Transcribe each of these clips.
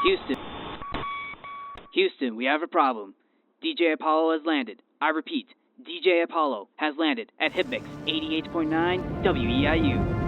Houston. Houston, we have a problem. DJ Apollo has landed. I repeat, DJ Apollo has landed at Hitmix 88.9 WEIU.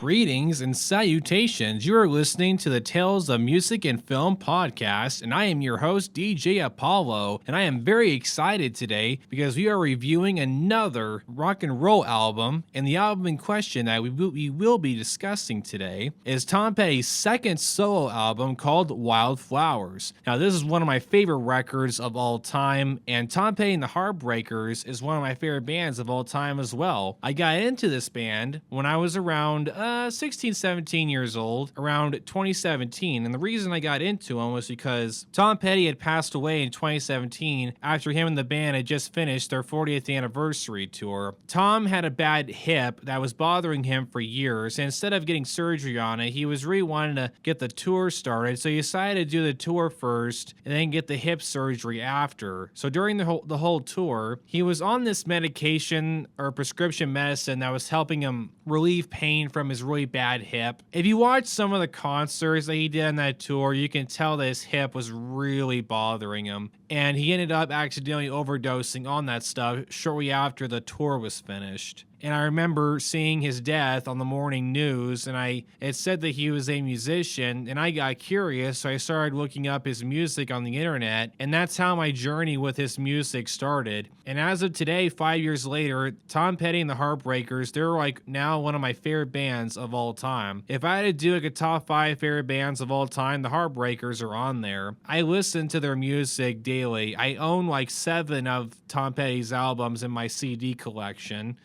Greetings and salutations. You are listening to the Tales of Music and Film podcast, and I am your host, DJ Apollo, and I am very excited today because we are reviewing another rock and roll album, and the album in question that we will be discussing today is Tom Petty's second solo album called Wildflowers. Now, this is one of my favorite records of all time, and Tom Petty and the Heartbreakers is one of my favorite bands of all time as well. I got into this band when I was around 16, 17 years old, around 2017. And the reason I got into him was because Tom Petty had passed away in 2017 after him and the band had just finished their 40th anniversary tour. Tom had a bad hip that was bothering him for years, and instead of getting surgery on it, he was really wanting to get the tour started, so he decided to do the tour first and then get the hip surgery after. So during the whole tour, he was on this medication or prescription medicine that was helping him relieve pain from his really bad hip. If you watch some of the concerts that he did on that tour, you can tell that his hip was really bothering him. And he ended up accidentally overdosing on that stuff shortly after the tour was finished. And I remember seeing his death on the morning news, and it said that he was a musician, and I got curious, so I started looking up his music on the internet, and that's how my journey with his music started. And as of today, 5 years later, Tom Petty and the Heartbreakers, they're like now one of my favorite bands of all time. If I had to do like a top 5 favorite bands of all time, the Heartbreakers are on there. I listen to their music daily. I own like 7 of Tom Petty's albums in my CD collection.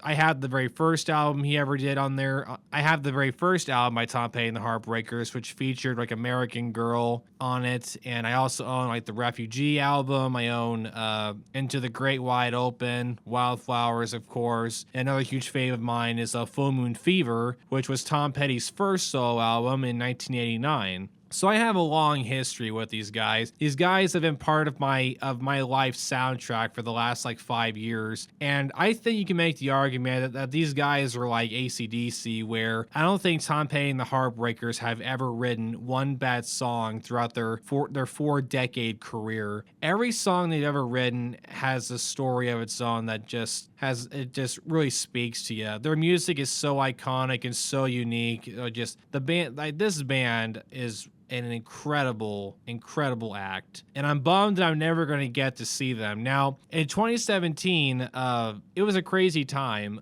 I have the very first album he ever did on there. I have the very first album by Tom Petty and the Heartbreakers, which featured like American Girl on it. And I also own like the Refugee album. I own Into the Great Wide Open, Wildflowers, of course. Another huge fave of mine is Full Moon Fever, which was Tom Petty's first solo album in 1989. So I have a long history with these guys. These guys have been part of my life soundtrack for the last like 5 years. And I think you can make the argument that these guys are like AC/DC, where I don't think Tom Petty and the Heartbreakers have ever written one bad song throughout their 4-decade career. Every song they've ever written has a story of its own that just really speaks to you. Their music is so iconic and so unique. Just the band, like this band is an incredible act. And I'm bummed that I'm never going to get to see them. Now, in 2017, it was a crazy time.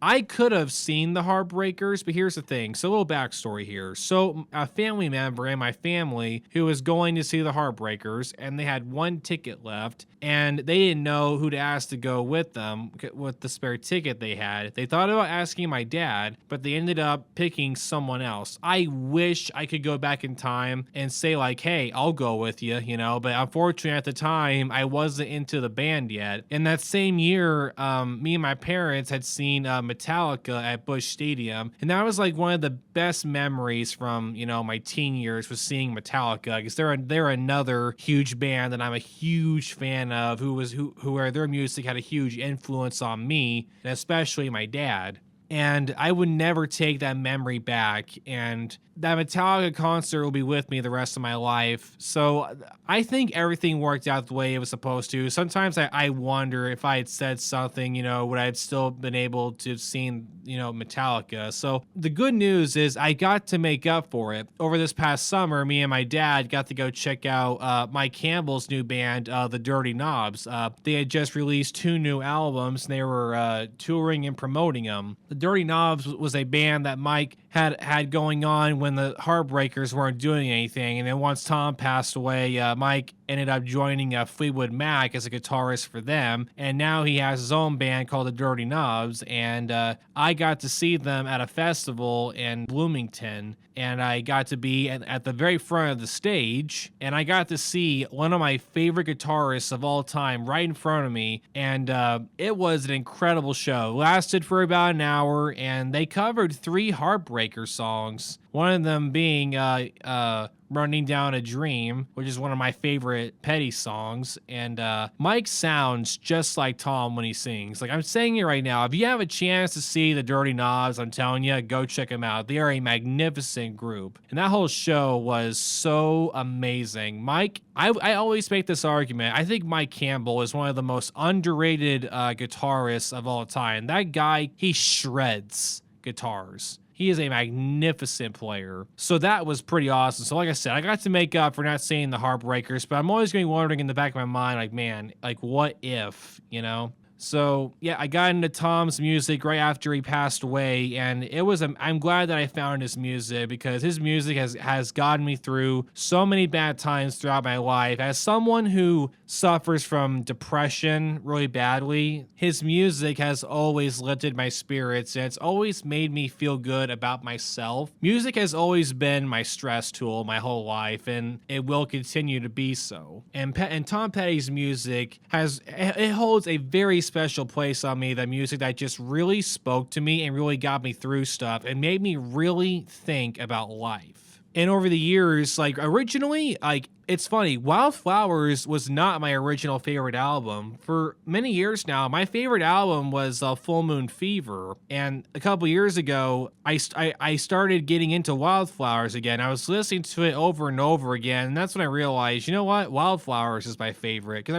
I could have seen the Heartbreakers, but here's the thing. So a little backstory here. So a family member in my family who was going to see the Heartbreakers, and they had one ticket left, and they didn't know who to ask to go with them with the spare ticket they had. They thought about asking my dad, but they ended up picking someone else. I wish I could go back in time and say like, hey, I'll go with you, but unfortunately at the time, I wasn't into the band yet. In that same year, me and my parents had seen Metallica at Busch Stadium, and that was like one of the best memories from my teen years was seeing Metallica, because they're another huge band that I'm a huge fan of, who their music had a huge influence on me, and especially my dad. And I would never take that memory back, and that Metallica concert will be with me the rest of my life. So I think everything worked out the way it was supposed to. Sometimes I wonder if I had said something, would I have still been able to have seen, Metallica. So the good news is I got to make up for it. Over this past summer, me and my dad got to go check out Mike Campbell's new band, the Dirty Knobs. They had just released 2 new albums, and they were touring and promoting them. The Dirty Knobs was a band that Mike had going on when the Heartbreakers weren't doing anything. And then once Tom passed away, Mike ended up joining Fleetwood Mac as a guitarist for them. And now he has his own band called the Dirty Knobs. And I got to see them at a festival in Bloomington. And I got to be at the very front of the stage. And I got to see one of my favorite guitarists of all time right in front of me. And it was an incredible show. Lasted for about an hour. And they covered 3 Heartbreaker songs. One of them being Running Down a Dream, which is one of my favorite Petty songs. And Mike sounds just like Tom when he sings. Like, I'm saying it right now, if you have a chance to see the Dirty Knobs, I'm telling you, go check them out. They are a magnificent group. And that whole show was so amazing. Mike, I always make this argument. I think Mike Campbell is one of the most underrated guitarists of all time. That guy, he shreds guitars. He is a magnificent player. So that was pretty awesome. So like I said, I got to make up for not saying the Heartbreakers, but I'm always going to be wondering in the back of my mind, like, man, like, what if, you know? So yeah, I got into Tom's music right after he passed away, and it was I'm glad that I found his music, because his music has gotten me through so many bad times throughout my life. As someone who suffers from depression really badly, his music has always lifted my spirits, and it's always made me feel good about myself. Music has always been my stress tool my whole life, and it will continue to be so. And Tom Petty's music holds a very special place on me. The music that just really spoke to me and really got me through stuff and made me really think about life. And over the years, like, originally, like, it's funny, Wildflowers was not my original favorite album. For many years now, my favorite album was Full Moon Fever. And a couple years ago, I started getting into Wildflowers again. I was listening to it over and over again, and that's when I realized, you know what? Wildflowers is my favorite. Because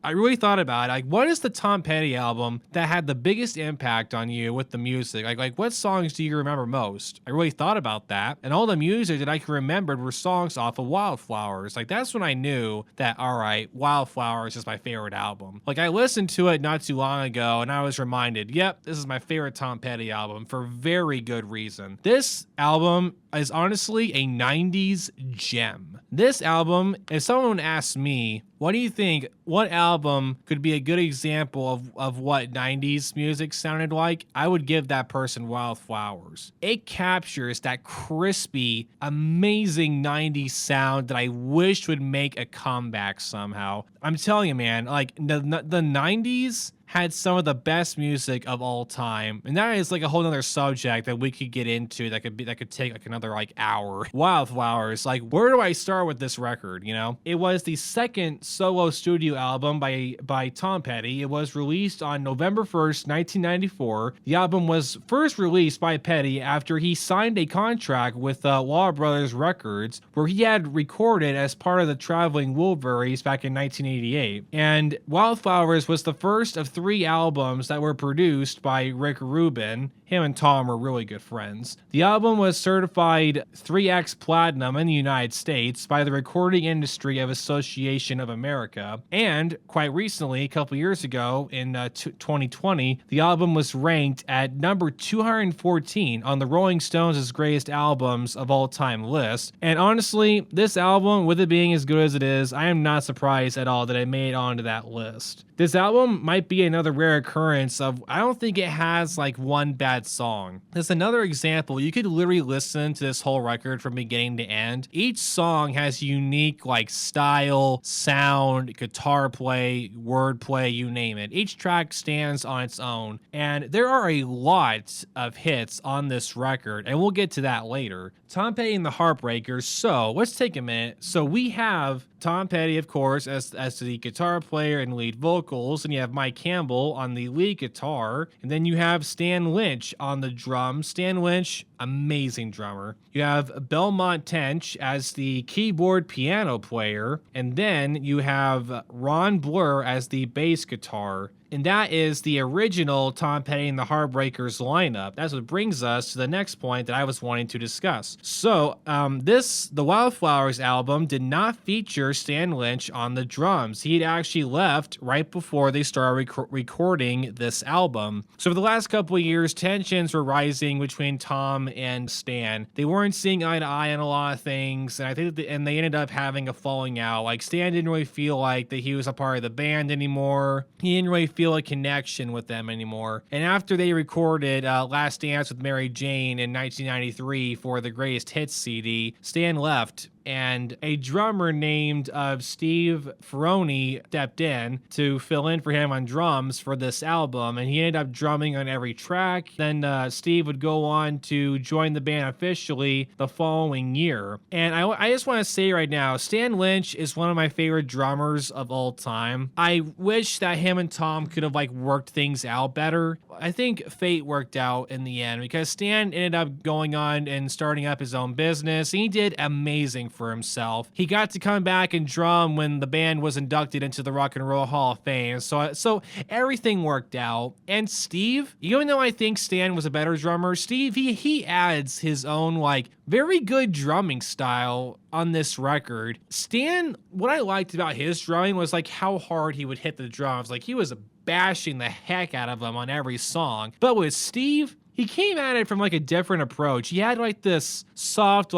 I really thought about it. Like, what is the Tom Petty album that had the biggest impact on you with the music? Like what songs do you remember most? I really thought about that. And all the music that I can remember were songs off of Wildflowers. Like, that's when I knew that, all right, Wildflowers is my favorite album. Like, I listened to it not too long ago, and I was reminded, yep, this is my favorite Tom Petty album for very good reason. This album is honestly a 90s gem. This album, if someone asks me, what do you think, what album could be a good example of what 90s music sounded like? I would give that person Wildflowers. It captures that crispy, amazing 90s sound that I wish would make a comeback somehow. I'm telling you, man, like, the 90s had some of the best music of all time, and that is like a whole nother subject that we could get into that could take like another like hour. Wildflowers, like, where do I start with this record? You know, it was the second solo studio album by Tom Petty. It was released on November 1st, 1994. The album was first released by Petty after he signed a contract with Warner Brothers Records, where he had recorded as part of the Traveling Wilburys back in 1988. And Wildflowers was the first of 3 albums that were produced by Rick Rubin. Him and Tom were really good friends. The album was certified 3X Platinum in the United States by the Recording Industry of Association of America. And quite recently, a couple years ago, in 2020, the album was ranked at number 214 on the Rolling Stones' greatest albums of all time list. And honestly, this album, with it being as good as it is, I am not surprised at all that it made it onto that list. This album might be another rare occurrence of, I don't think it has like one bad song. There's another example. You could literally listen to this whole record from beginning to end. Each song has unique like style, sound, guitar play, word play, you name it. Each track stands on its own, and there are a lot of hits on this record, and we'll get to that later. Tom Petty and the Heartbreakers. So let's take a minute. So we have Tom Petty, of course, as the guitar player and lead vocals, and you have Mike Campbell on the lead guitar, and then you have Stan Lynch on the drums. Stan Lynch, amazing drummer. You have Belmont Tench as the keyboard piano player, and then you have Ron Blur as the bass guitar. And that is the original Tom Petty and the Heartbreakers lineup. That's what brings us to the next point that I was wanting to discuss. So, the Wildflowers album did not feature Stan Lynch on the drums. He had actually left right before they started recording this album. So for the last couple of years, tensions were rising between Tom and Stan. They weren't seeing eye to eye on a lot of things, and I think they ended up having a falling out. Like, Stan didn't really feel like that he was a part of the band anymore. He didn't really feel a connection with them anymore. And after they recorded Last Dance with Mary Jane in 1993 for the Greatest Hits CD, Stan left and a drummer named Steve Ferroni stepped in to fill in for him on drums for this album, and he ended up drumming on every track. Then Steve would go on to join the band officially the following year. And I just want to say right now, Stan Lynch is one of my favorite drummers of all time. I wish that him and Tom could have worked things out better. I think fate worked out in the end because Stan ended up going on and starting up his own business. And he did amazing for himself. He got to come back and drum when the band was inducted into the Rock and Roll Hall of Fame. So everything worked out. And Steve, even though I think Stan was a better drummer, Steve, he adds his own very good drumming style on this record. Stan, what I liked about his drumming was how hard he would hit the drums. He was bashing the heck out of them on every song. But with Steve, he came at it from a different approach. He had this soft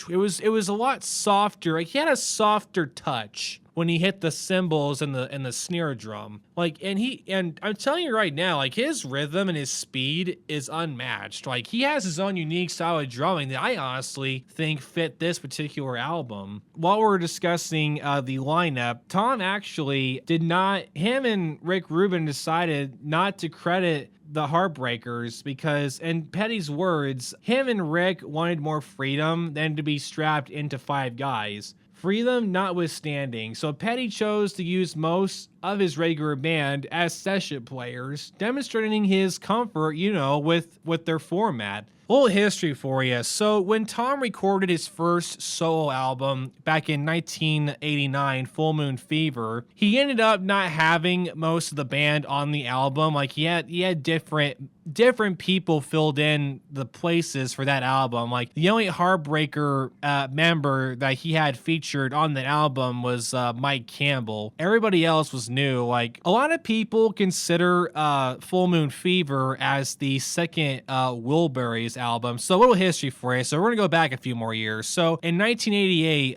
it was a lot softer. He had a softer touch when he hit the cymbals and the snare drum. And I'm telling you right now, his rhythm and his speed is unmatched. He has his own unique style of drumming that I honestly think fit this particular album. While we're discussing the lineup, Tom actually him and Rick Rubin decided not to credit the Heartbreakers because, in Petty's words, him and Rick wanted more freedom than to be strapped into 5 guys. Freedom notwithstanding, so Petty chose to use most of his regular band as session players, demonstrating his comfort, with their format. A little history for you. So when Tom recorded his first solo album back in 1989, Full Moon Fever, he ended up not having most of the band on the album. He had different people filled in the places for that album. The only Heartbreaker member that he had featured on the album was Mike Campbell. Everybody else was new. A lot of people consider Full Moon Fever as the second Wilburys album. So a little history for you. So we're gonna go back a few more years. So in 1988,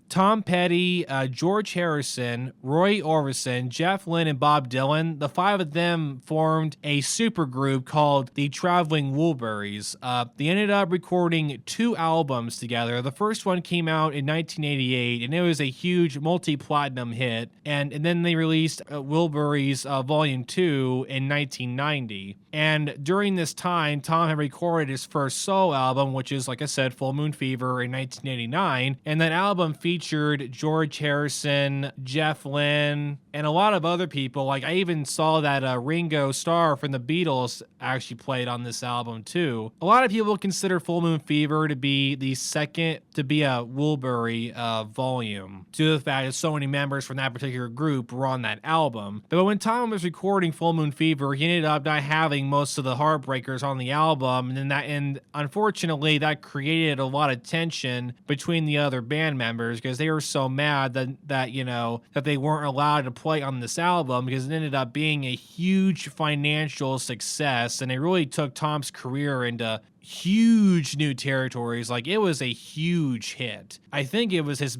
Tom Petty, George Harrison, Roy Orbison, Jeff Lynne, and Bob Dylan, the 5 of them formed a supergroup called the Traveling Wilburys. They ended up recording 2 albums together. The first one came out in 1988, and it was a huge multi-platinum hit. And then they released Wilburys Volume 2 in 1990. And during this time, Tom had recorded his first solo album, which is, like I said, Full Moon Fever in 1989. And that album featured George Harrison, Jeff Lynne, and a lot of other people. I even saw that Ringo Starr from the Beatles actually played on this album too. A lot of people consider Full Moon Fever to be the second to be a Wilbury volume, due to the fact that so many members from that particular group were on that album. But when Tom was recording Full Moon Fever, he ended up not having most of the Heartbreakers on the album, and unfortunately that created a lot of tension between the other band members because they were so mad that they weren't allowed to play on this album because it ended up being a huge financial success, and it really took Tom's career into huge new territories. It was a huge hit. I think it was his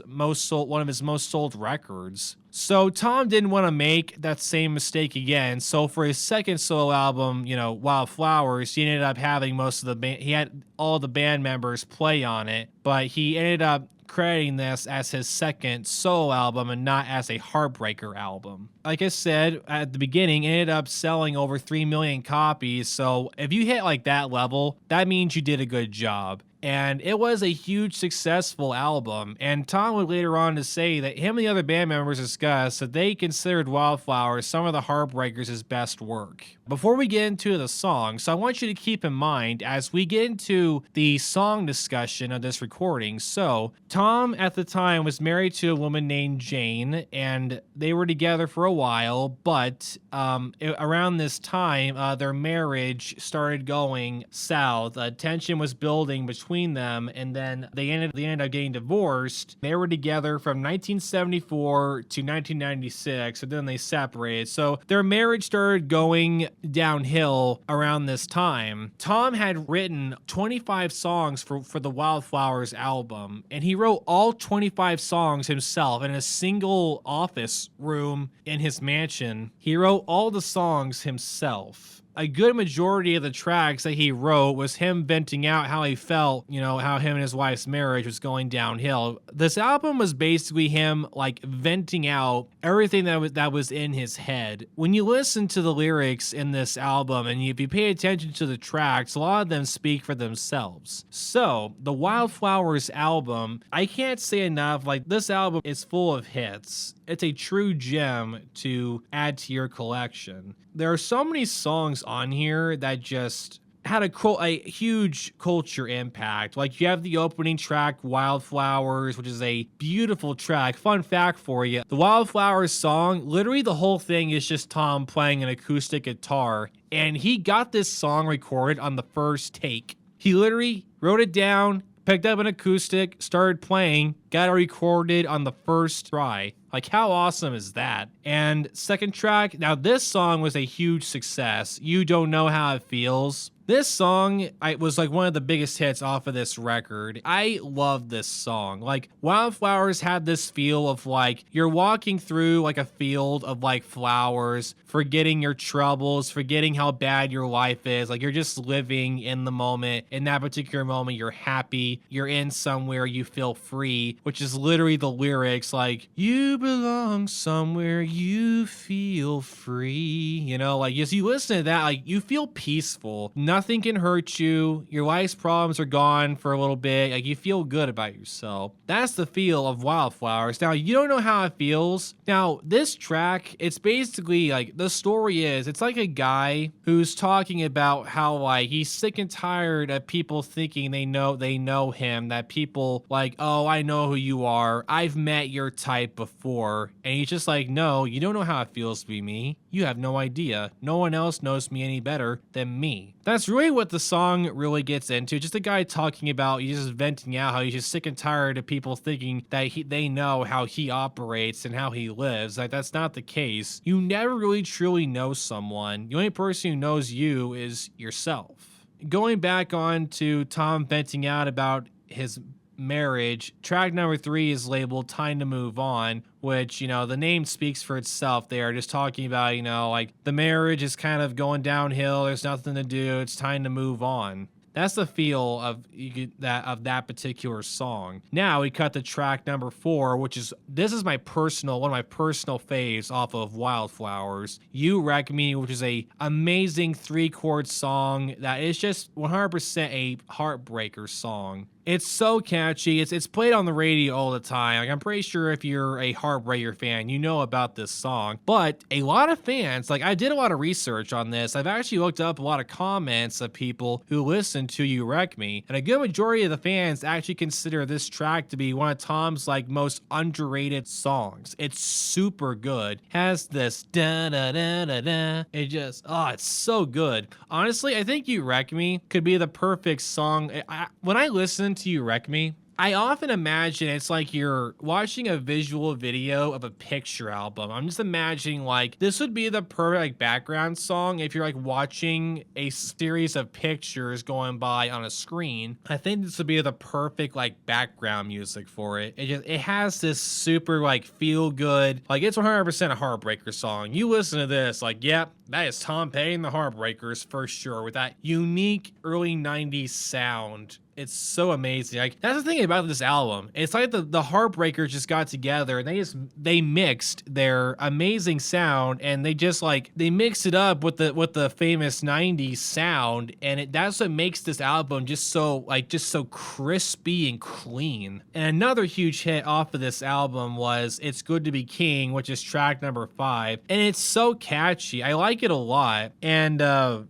most sold, one of his most sold records. So Tom didn't want to make that same mistake again. So for his second solo album, Wildflowers, he ended up having most of the band. He had all the band members play on it, but he ended up crediting this as his second solo album and not as a Heartbreaker album. Like I said at the beginning, it ended up selling over 3 million copies. So if you hit that level, that means you did a good job. And it was a huge successful album. And Tom would later on to say that him and the other band members discussed that they considered Wildflowers some of the Heartbreakers' best work. Before we get into the songs, I want you to keep in mind as we get into the song discussion of this recording. So Tom at the time was married to a woman named Jane, and they were together for a while, but around this time, their marriage started going south. Tension was building between them, and then they ended up getting divorced. They were together from 1974 to 1996, and then they separated. So their marriage started going downhill around this time. Tom had written 25 songs for the Wildflowers album, and he wrote all 25 songs himself in a single office room in his mansion. He wrote all the songs himself. a good majority of the tracks that he wrote was him venting out how he felt, how him and his wife's marriage was going downhill. This album was basically him like venting out everything that was in his head. When you listen to the lyrics in this album and if you pay attention to the tracks, a lot of them speak for themselves. So the Wildflowers album, I can't say enough, like this album is full of hits. It's a true gem to add to your collection. There are so many songs on here that just had a huge culture impact. Like you have the opening track, Wildflowers, which is a beautiful track. Fun fact for you, the Wildflowers song, literally the whole thing is just Tom playing an acoustic guitar. And he got this song recorded on the first take. He literally wrote it down, picked up an acoustic, started playing, got it recorded on the first try. Like, how awesome is that? And second track, now this song was a huge success. You Don't Know How It Feels. This song was like one of the biggest hits off of this record. I love this song. Like, Wildflowers had this feel of like you're walking through like a field of like flowers, forgetting your troubles, forgetting how bad your life is. Like, you're just living in the moment. In that particular moment, you're happy. You're in somewhere you feel free, which is literally the lyrics like, you belong somewhere you feel free. Like as you listen to that, like you feel peaceful. Nothing can hurt you. Your life's problems are gone for a little bit. Like you feel good about yourself. That's the feel of Wildflowers. Now, You Don't Know How It Feels. Now, this track, it's basically like the story is it's like a guy who's talking about how like he's sick and tired of people thinking they know him, that people like, oh, I know who you are. I've met your type before. And he's just like, no, you don't know how it feels to be me. You have no idea. No one else knows me any better than me. That's really what the song really gets into. Just a guy talking about, he's just venting out how he's just sick and tired of people thinking that they know how he operates and how he lives. Like, that's not the case. You never really truly know someone. The only person who knows you is yourself. Going back on to Tom venting out about his marriage, track number 3 is labeled Time to Move On, which, the name speaks for itself. They are just talking about, like the marriage is kind of going downhill. There's nothing to do. It's time to move on. That's the feel of that particular song. Now we cut to track number 4, which is one of my personal faves off of Wildflowers. You Wreck Me, which is a amazing 3-chord song that is just 100% a heartbreaker song. It's so catchy. It's played on the radio all the time. Like, I'm pretty sure if you're a Heartbreaker fan, you know about this song. But a lot of fans, like I did a lot of research on this. I've actually looked up a lot of comments of people who listen to You Wreck Me. And a good majority of the fans actually consider this track to be one of Tom's like most underrated songs. It's super good. Has this da da da da da. It's so good. Honestly, I think You Wreck Me could be the perfect song. When I listen to You Wreck Me, I often imagine it's like you're watching a visual video of a picture album. I'm just imagining like this would be the perfect background song if you're like watching a series of pictures going by on a screen. I think this would be the perfect like background music for it. It has this super like feel good, like it's 100% a Heartbreaker song. You listen to this, like, yep, that is Tom Petty and the Heartbreakers for sure, with that unique early 90s sound. It's so amazing. Like, that's the thing about this album. It's like the Heartbreakers just got together and they mixed their amazing sound and they mixed it up with the famous 90s sound, and that's what makes this album just so crispy and clean. And another huge hit off of this album was It's Good to Be King, which is track number 5, and it's so catchy. I like it a lot. And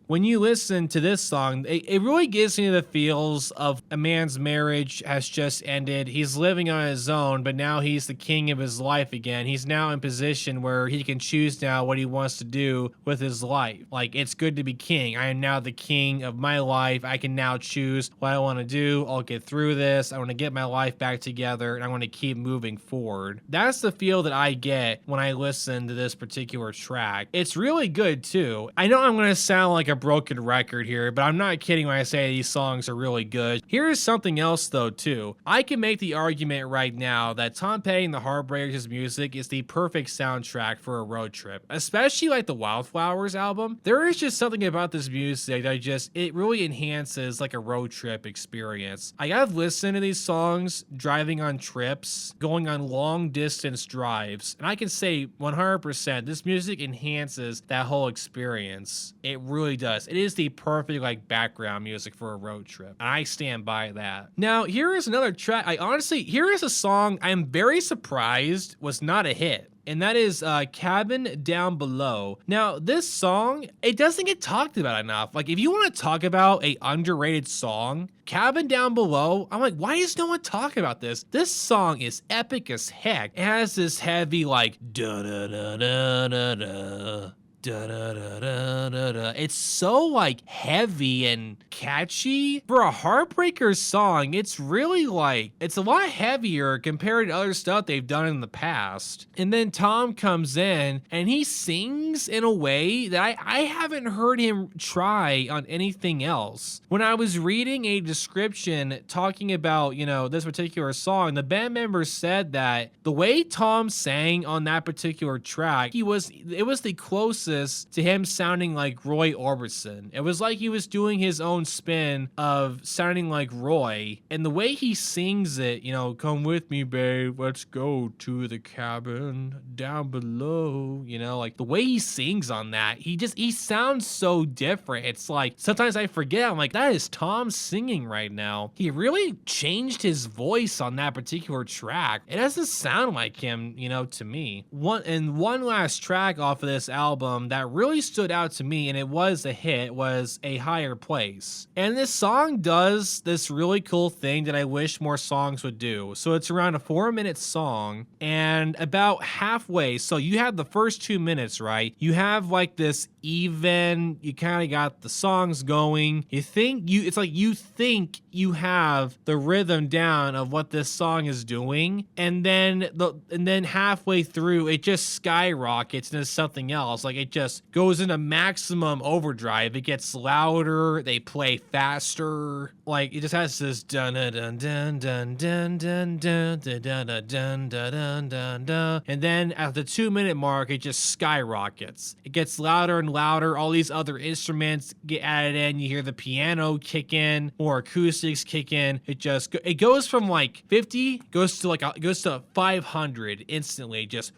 when you listen to this song, it really gives me the feels of a man's marriage has just ended. He's living on his own, but now he's the king of his life again. He's now in position where he can choose now what he wants to do with his life. Like, it's good to be king. I am now the king of my life. I can now choose what I want to do. I'll get through this. I want to get my life back together, and I want to keep moving forward. That's the feel that I get when I listen to this particular track. It's really good too. I know I'm going to sound like a broken record here, but I'm not kidding when I say these songs are really good. Here is something else though too. I can make the argument right now that Tom Petty and the Heartbreakers' music is the perfect soundtrack for a road trip, especially like the Wildflowers album. There is just something about this music that it really enhances like a road trip experience. I've listened to these songs driving on trips, going on long distance drives, and I can say 100% this music enhances that whole experience. It really does. It is the perfect like background music for a road trip, and I stand by that. Now, here is another track. Here is a song I'm very surprised was not a hit. And that is Cabin Down Below. Now, this song, it doesn't get talked about enough. Like, if you want to talk about a underrated song, Cabin Down Below, I'm like, why is no one talking about this? This song is epic as heck. It has this heavy, like, da-da-da-da-da-da. Da-da-da-da-da-da. It's so like heavy and catchy. For a Heartbreakers song, it's really like, it's a lot heavier compared to other stuff they've done in the past. And then Tom comes in and he sings in a way that I haven't heard him try on anything else. When I was reading a description talking about, this particular song, the band members said that the way Tom sang on that particular track, it was the closest to him sounding like Roy Orbison. It was like he was doing his own spin of sounding like Roy, and the way he sings it, come with me, babe, let's go to the cabin down below, like the way he sings on that, he sounds so different. It's like, sometimes I forget, I'm like, that is Tom singing right now. He really changed his voice on that particular track. It doesn't sound like him, to me. One last track off of this album that really stood out to me, and it was a hit, was A Higher Place. And this song does this really cool thing that I wish more songs would do. So it's around a 4-minute song, and about halfway, so you have the first 2 minutes, right? You have like this even, you kind of got the songs going. You think you have the rhythm down of what this song is doing, and then halfway through it just skyrockets into something else. Like, it just goes into maximum overdrive. It gets louder, they play faster. Like, it just has this dun dun dun dun dun dun dun dun dun dun dun dun dun dun, and then at the 2-minute mark it just skyrockets. It gets louder and louder. All these other instruments get added in. You hear the piano kick in, more acoustics kick in. It goes from like 50 goes to 500 instantly. Just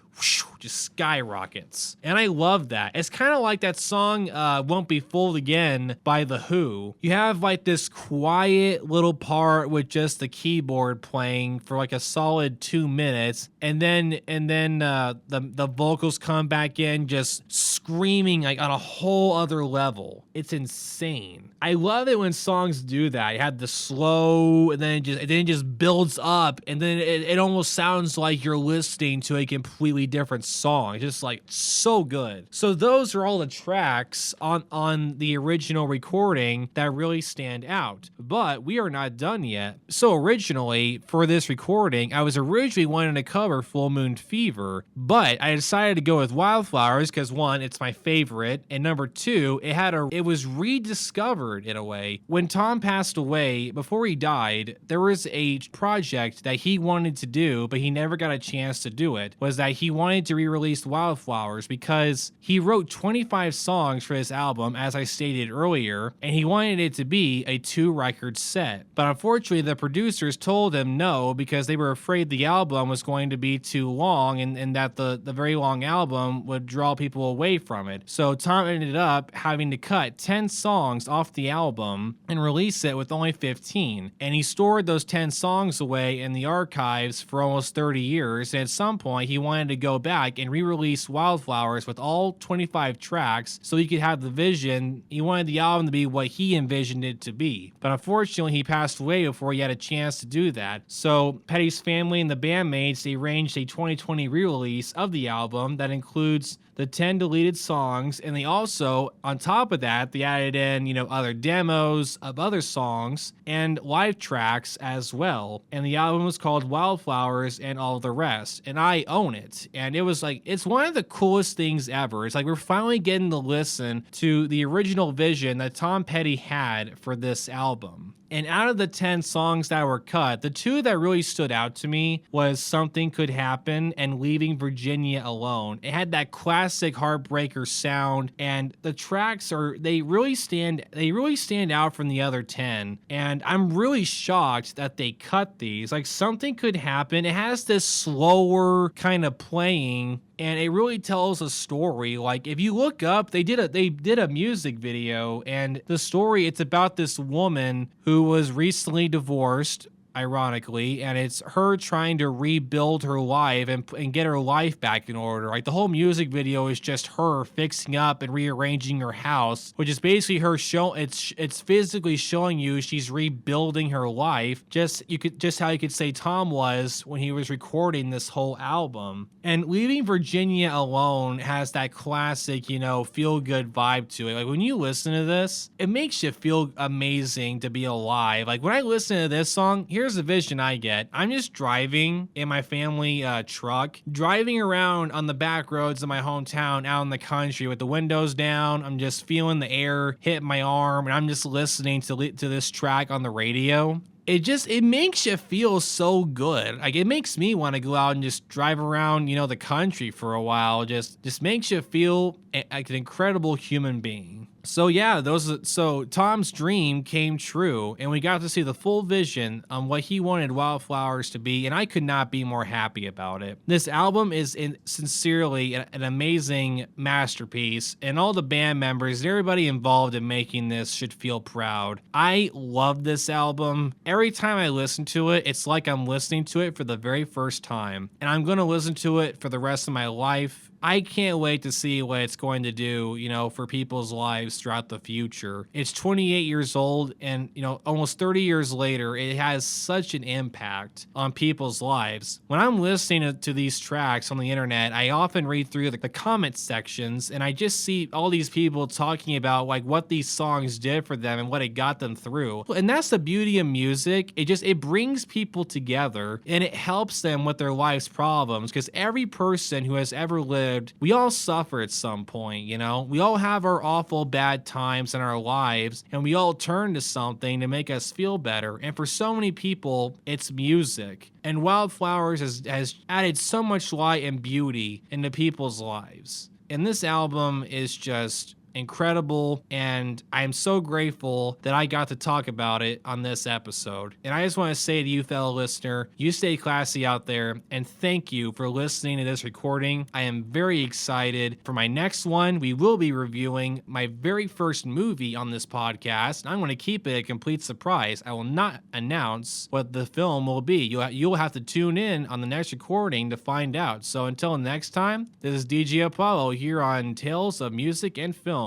skyrockets. And I love that. It's kind of like that song Won't Be Fooled Again by The Who. You have like this quiet little part with just the keyboard playing for like a solid 2 minutes, and then the vocals come back in just screaming like on a whole other level. It's insane. I love it when songs do that. You have the slow, and then it just builds up, and then it almost sounds like you're listening to a completely different song. It's just like so good. So those are all the tracks on the original recording that really stand out. But we are not done yet. So originally for this recording, I was originally wanting to cover Full Moon Fever, but I decided to go with Wildflowers because, one, it's my favorite, and number two, it was rediscovered in a way. When Tom passed away, before he died, there was a project that he wanted to do, but he never got a chance to do it, was that he wanted to re-release Wildflowers because he wrote 25 songs for this album, as I stated earlier, and he wanted it to be a 2-record set. But unfortunately, the producers told him no because they were afraid the album was going to be too long, and that the very long album would draw people away from it. So Tom ended up having to cut 10 songs off the album and release it with only 15. And he stored those 10 songs away in the archives for almost 30 years. And at some point, he wanted to go back and re-release Wildflowers with all 25 tracks so he could have the vision. He wanted the album to be what he envisioned it to be. But unfortunately, he passed away before he had a chance to do that. So Petty's family and the bandmates, they arranged a 2020 re-release of the album that includes the 10 deleted songs, and they also, on top of that, they added in, other demos of other songs and live tracks as well. And the album was called Wildflowers and All the Rest, and I own it. And it was like, it's one of the coolest things ever. It's like we're finally getting to listen to the original vision that Tom Petty had for this album. And out of the 10 songs that were cut, the two that really stood out to me was Something Could Happen and Leaving Virginia Alone. It had that classic heartbreaker sound, and the tracks they really stand out from the other 10. And I'm really shocked that they cut these. Like, Something Could Happen, it has this slower kind of playing, and it really tells a story. Like, if you look up, they did a music video, and the story, it's about this woman who was recently divorced, ironically, and it's her trying to rebuild her life and get her life back in order. Like, the whole music video is just her fixing up and rearranging her house, which is basically her it's physically showing you she's rebuilding her life, just how you could say Tom was when he was recording this whole album. And Leaving Virginia Alone has that classic, feel good vibe to it. Like, when you listen to this, it makes you feel amazing to be alive. Like, when I listen to this song, here's the vision I get. I'm just driving in my family truck, driving around on the back roads of my hometown out in the country with the windows down. I'm just feeling the air hit my arm, and I'm just listening to this track on the radio. It makes you feel so good. Like, it makes me want to go out and just drive around, the country for a while. Just makes you feel like an incredible human being. So yeah, so Tom's dream came true, and we got to see the full vision on what he wanted Wildflowers to be, and I could not be more happy about it. This album is sincerely an amazing masterpiece, and all the band members and everybody involved in making this should feel proud. I love this album. Every time I listen to it, it's like I'm listening to it for the very first time, and I'm going to listen to it for the rest of my life. I can't wait to see what it's going to do, for people's lives throughout the future. It's 28 years old, and, almost 30 years later, it has such an impact on people's lives. When I'm listening to these tracks on the internet, I often read through the comment sections, and I just see all these people talking about, like, what these songs did for them and what it got them through. And that's the beauty of music. It brings people together, and it helps them with their life's problems, because every person who has ever lived, we all suffer at some point, we all have our awful bad times in our lives, and we all turn to something to make us feel better. And for so many people, it's music. And Wildflowers has added so much light and beauty into people's lives. And this album is just incredible, and I'm so grateful that I got to talk about it on this episode. And I just want to say to you, fellow listener, you stay classy out there, and thank you for listening to this recording. I am very excited for my next one. We will be reviewing my very first movie on this podcast. I'm going to keep it a complete surprise. I will not announce what the film will be. You'll have to tune in on the next recording to find out. So until next time, this is DJ Apollo here on Tales of Music and Film.